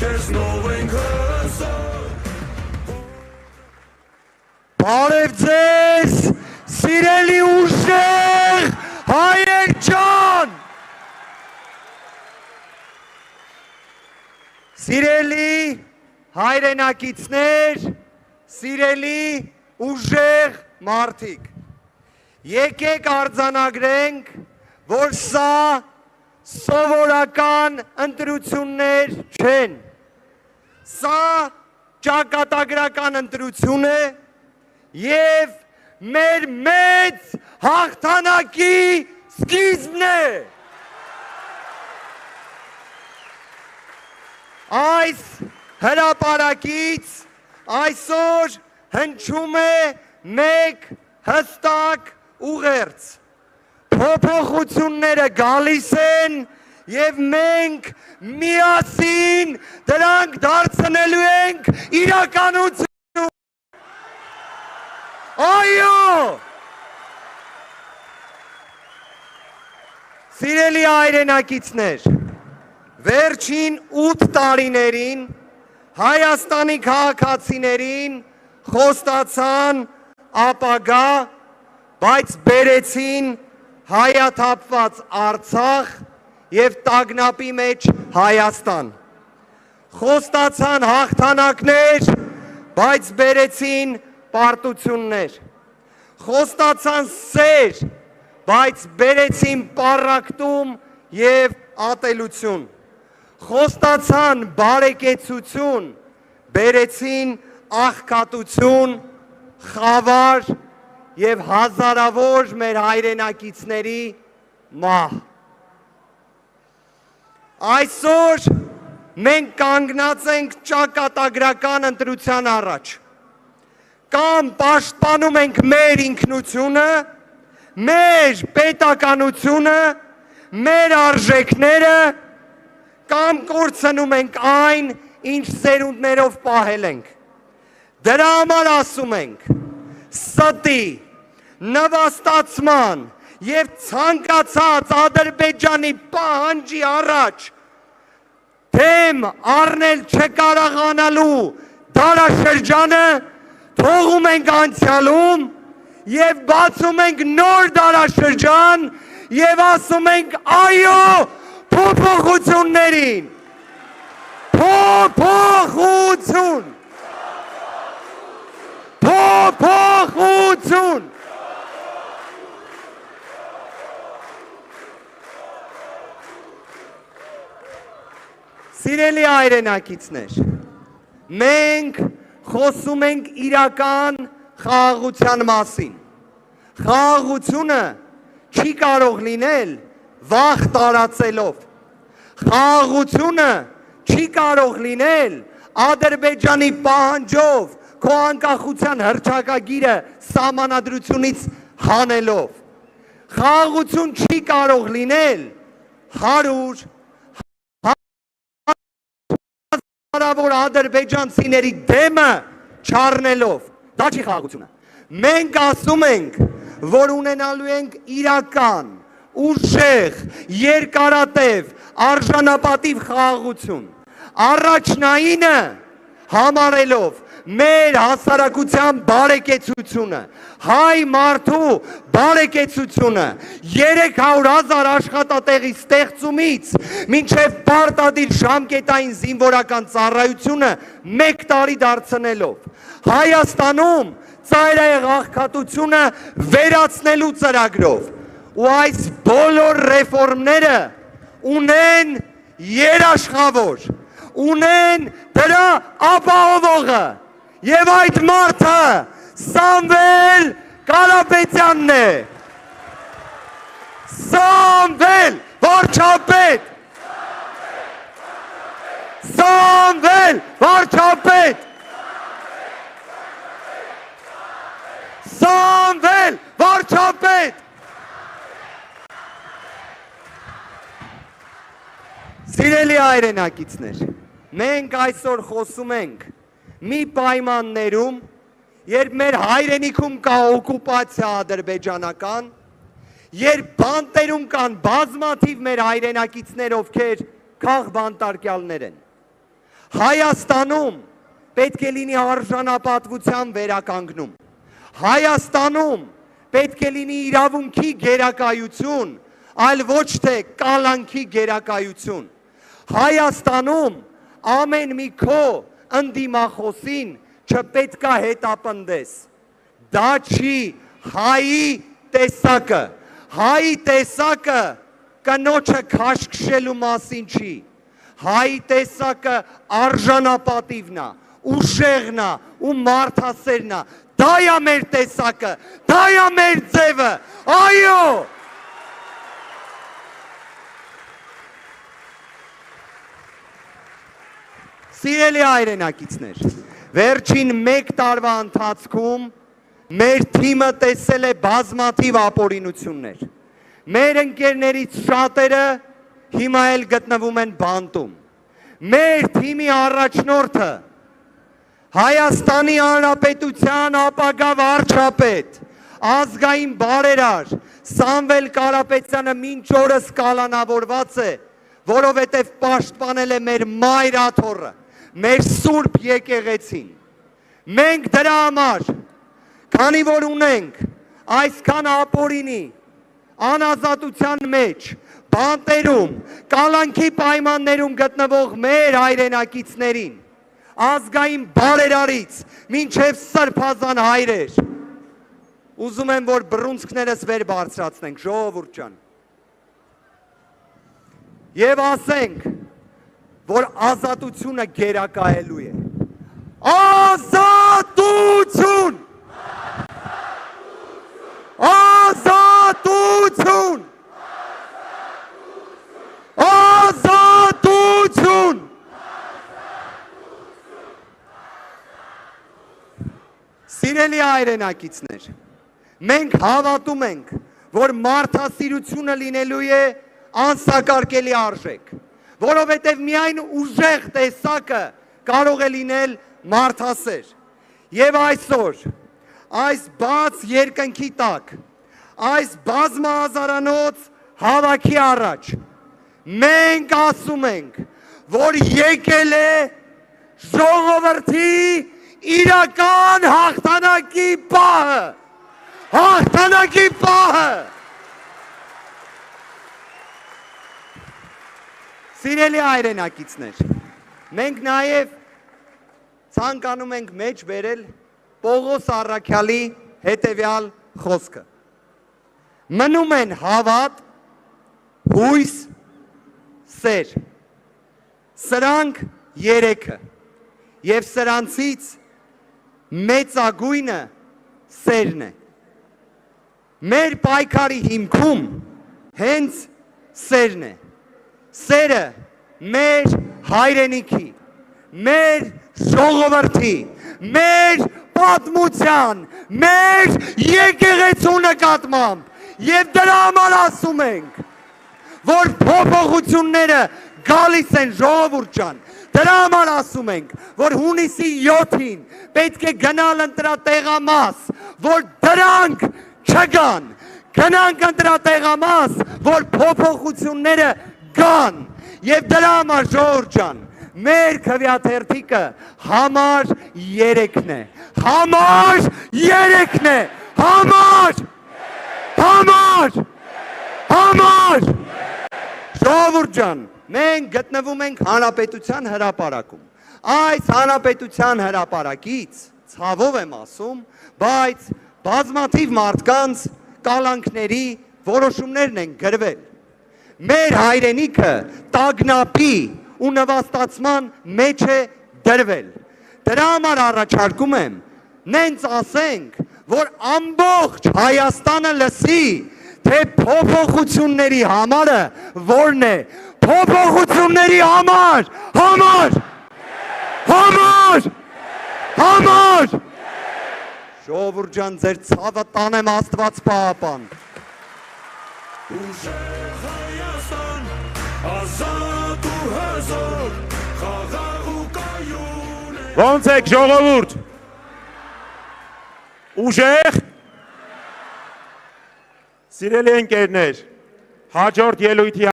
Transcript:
տեսնով ենք հսող։ Բարև ձեզ, սիրելի ուժեղ հայեր ջան։ Սիրելի հայրենակիցներ, սիրելի ուժեղ մարդիկ, եկեք արձանագրենք, որ սա սովորական ընտրություններ չեն, սա ճակատագրական ընտրություն է և մեր մեծ հաղթանակի սկիզբն է։ Այս հրապարակից այսօր հնչում է մեկ հստակ ուղերձ։ Փոփոխությունները գալիս են և մենք միասին դրանք դարձնելու ենք իրականություն։ Այո! Սիրելի հայրենակիցներ, վերջին 8 տարիներին Հայաստանի քաղաքացիներին խոստացան ապագա, բայց բերեցին հայաթափված Արցախ և տագնապի մեջ Հայաստան։ Խոստացան հաղթանակներ, բայց բերեցին պարտություններ։ Խոստացան սեր, բայց բերեցին պառակտում և ատելություն։ Խոստացան բարեկեցություն, բերեցին աղքատություն, խավար և հազարավոր մեր հայրենակիցների մահ։ Այսօր մենք կանգնած ենք ճակատագրական ընտրության առաջ։ Կամ պաշտպանում ենք մեր ինքնությունը, մեր պետականությունը, մեր արժեքները, կամ կորցնում ենք այն, ինչ սերունդներով պահել ենք։ Դրա համար ասում ենք, ստի, նվաստացման և ցանկացած Ադրբեջանի պահանջի առաջ դեմ առնել չկարողանալու դարաշրջանը թողում ենք անցյալում և բացում ենք նոր դարաշրջան և ասում ենք այո փոփոխություններին։ Փոփոխություն։ Փոփոխություն։ Սիրելի հայրենակիցներ, մենք խոսում ենք իրական խաղաղության մասին։ Խաղաղությունը չի կարող լինել վախ տարածելով։ Խաղաղությունը չի կարող լինել Ադրբեջանի պահանջով քո անկախության հռչակագիրը սահմանադրությունից հանելով։ Խաղաղություն չի կարող լինել 100 հազարավոր ադրբեջանցիների դեմը չառնելով։ Դա չի խաղաղությունը։ Մենք ասում ենք, որ ունենալու ենք իրական, ուժեղ, երկարատև, արժանապատիվ խաղաղություն։ Առաջնայինը համարելով մեր հասարակության բարեկեցությունը, հայ մարդու բարեկեցությունը, 300,000 աշխատատեղի ստեղծումից մինչև պարտադիր ժամկետային զինվորական ծառայությունը 1 տարի դարձնելով, Հայաստանում ծայրահեղ աղքատությունը վերացնելու ծրագրով ու այս բոլոր ռեֆորմները ունեն երաշխավոր, ունեն դրա ապահովողը և այդ մարդը Սամվել Կարապետյանն է։ Սամվել վարչապետ։ Սամվել վարչապետ։ Սամվել վարչապետ։ Սիրելի հայրենակիցներ, մենք այսօր խոսում ենք մի պայմաններում, երբ մեր հայրենիքում կա օկուպացիա ադրբեջանական, երբ բանտերում կան բազմաթիվ մեր հայրենակիցներ, ովքեր քաղ բանտարկյալներ են։ Հայաստանում պետք է լինի արժանապատվության վերականգնում։ Հայաստանում պետք է լինի իրավունքի գերակայություն, այլ ոչ թե կալանքի գերակայություն։ Հայաստանում ամեն մի քո ընդդիմախոսին չպետք է հետապնդես։ Դա չի հայի տեսակը։ Հայի տեսակը կնոջը քաշքշելու մասին չի։ Հայի տեսակը արժանապատիվն է, ուժեղն է ու մարդասերն է։ Դա է մեր տեսակը, դա է մեր ձևը։ Այո։ Սիրելի հայրենակիցներ, վերջին 1 տարվա ընթացքում մեր թիմը տեսել է բազմաթիվ ապօրինություններ։ Մեր ընկերներից շատերը հիմա էլ գտնվում են բանտում։ Մեր թիմի առաջնորդը Հայաստանի Հանրապետության ապագա վարչապետ, ազգային բարերար Սամվել Կարապետյանը մինչ օրս կալանավորված է, որովհետև պաշտպանել է մեր մայրաթոռը, մեր սուրբ եկեղեցին։ Մենք դրա համար, քանի որ ունենք այսքան ապօրինի, անազատության մեջ, բանտերում, կալանքի պայմաններում գտնվող մեր հայրենակիցներին, ազգային բարերարից մինչև սրբազան հայրեր, ուզում եմ, որ բռունցքներս վեր բարձրացնենք, ժողովուրդ ջան, եւ ասենք, որ ազատությունը գերակայելու է։ Ազատություն! Ազատություն! Ազատություն! Սիրելի հայրենակիցներ, մենք հավատում ենք, որ մարդասիրությունը լինելու է անսակարկելի արժեք, որովհետև միայն ուժեղ տեսակը կարող է լինել մարդասեր։ Եվ այսօր, այս բաց երկնքի տակ, այս բազմահազարանոց հավաքի առաջ, մենք ասում ենք, որ եկել է ժողովրդի իրական հաղթանակի պահը, հաղթանակի պահը։ Սիրելի հայրենակիցներ, մենք նաև ցանկանում ենք մեջ բերել Պողոս Առաքյալի հետևյալ խոսքը. մնում են հավատ, հույս, սեր, սրանք երեքը, և սրանցից մեծագույնը սերն է։ Մեր պայքարի հիմքում հենց սերն է։ Սերը մեր հայրենիքի, մեր ժողովրդի, մեր պատմության, մեր եկեղեցու նկատմամբ եւ դրա համար ասում ենք, որ փոփոխությունները գալիս են, ժողովուրդ ջան, դրա համար ասում ենք, որ հունիսի 7-ին պետք է գնալ ընտրատեղամաս, որ դրանք չգան, գնանք ընտրատեղամաս, որ փոփոխությունները գան, եւ դրա համար ժողովուրդ ջան, մեր քվեաթերթիկը համար 3-ն է, համար 3-ն է, համար ժողովուրդ ջան, մենք գտնվում ենք հանրապետության հրապարակում, այս հանրապետության հրապարակից, ցավով եմ ասում, բայց բազմաթիվ մարդկանց կալանքների որոշումներն են գրվել, մեր հայրենիքը տագնապի ու նվաստացման մեջ է դրվել, դրա համար առաջարկում եմ, նենց ասենք, որ ամբողջ Հայաստանը լսի, թե փոփոխությունների համարը որն է, փոփոխությունների համար, ժողովուրդ ջան, ձեր ցավը տանեմ Աստված պահապան։ Ուժեղ Հայաստան, ազատ ու հզոր, խաղաղ ու կայուն է։ Ոնց եք ժողովուրդ։ Ուժեղ։ Սիրելի ընկերներ, հաջորդ ելույթի